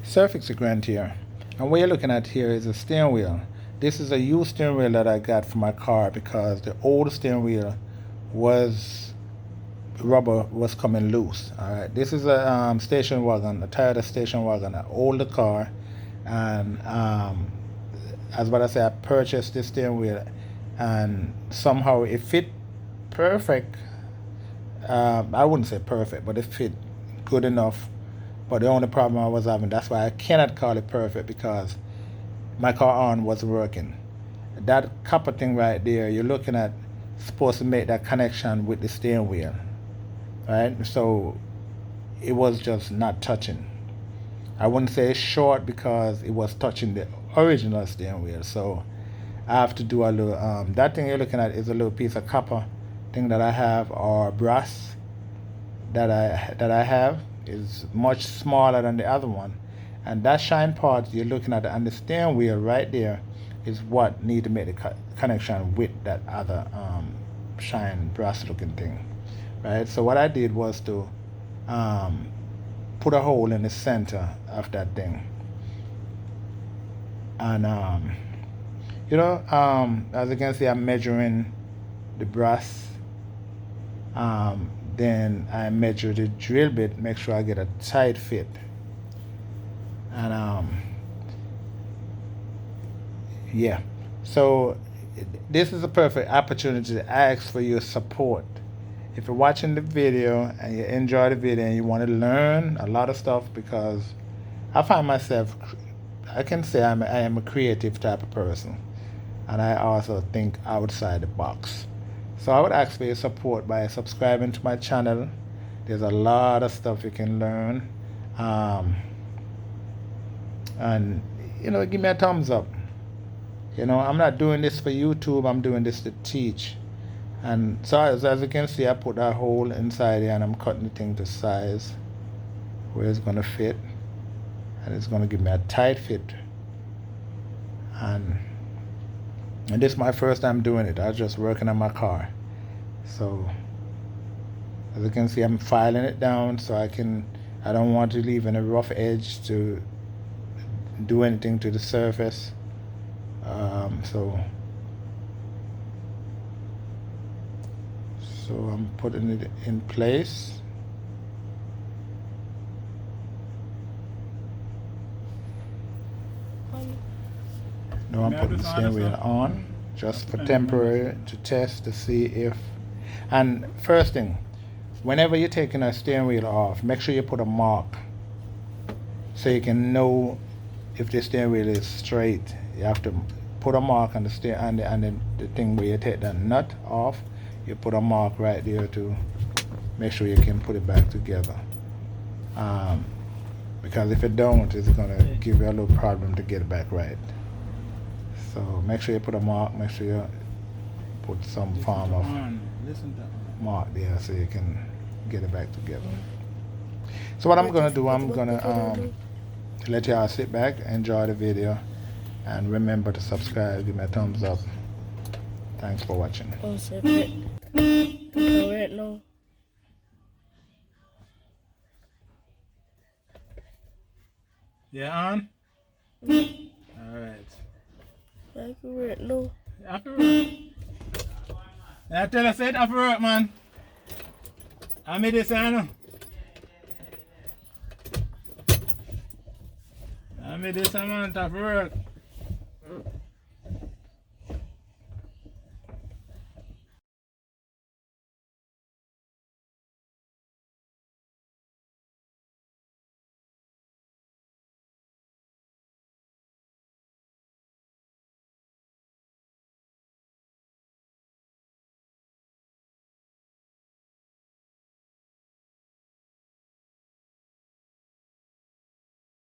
Surfix Grant here, and what you're looking at here is a steering wheel. This is a used steering wheel that I got for my car because the old steering wheel was rubber was coming loose. All right, this is a station wagon, a Toyota station wagon, an older car, and as what I say, I purchased this steering wheel, and somehow it fit perfect. I wouldn't say perfect, but it fit good enough. But the only problem I was having, that's why I cannot call it perfect because my car horn wasn't working. That copper thing right there, you're looking at, supposed to make that connection with the steering wheel, right? So it was just not touching. I wouldn't say it's short because it was touching the original steering wheel. So I have to do a little. That thing you're looking at is a little piece of copper thing that I have, or brass that I have, is much smaller than the other one, and that shine part you're looking at on the steering wheel right there is what need to make the connection with that other shine brass looking thing, right? So what I did was to put a hole in the center of that thing, and as you can see, I'm measuring the brass. Then I measure the drill bit, make sure I get a tight fit. And yeah, so this is a perfect opportunity to ask for your support. If you're watching the video and you enjoy the video and you want to learn a lot of stuff, because I find myself, I can say I am a creative type of person, and I also think outside the box. So I would ask for your support by subscribing to my channel. There's a lot of stuff you can learn. And give me a thumbs up. I'm not doing this for YouTube, I'm doing this to teach. And so as you can see, I put that hole inside here and I'm cutting the thing to size where it's gonna fit. And it's gonna give me a tight fit. And this is my first time doing it. I was just working on my car. So as you can see, I'm filing it down so I don't want to leave any rough edge to do anything to the surface. So I'm putting it in place. Now I'm putting the steering wheel on just for temporary to test to see if. And first thing, whenever you're taking a steering wheel off, make sure you put a mark so you can know if the steering wheel is straight. You have to put a mark on the and the thing where you take the nut off. You put a mark right there to make sure you can put it back together. Because if it don't, it's gonna give you a little problem to get it back right. So make sure you put a mark, make sure you put some form of mark there so you can get it back together. So what I'm gonna do, I'm gonna let y'all sit back, enjoy the video, and remember to subscribe, give me a thumbs up. Thanks for watching. Oh, separate. Correct, no. Yeah, on? Alright. Accurate, no. Accurate. I tell you, say it accurate, man. I made this, I know. I made this, man, accurate.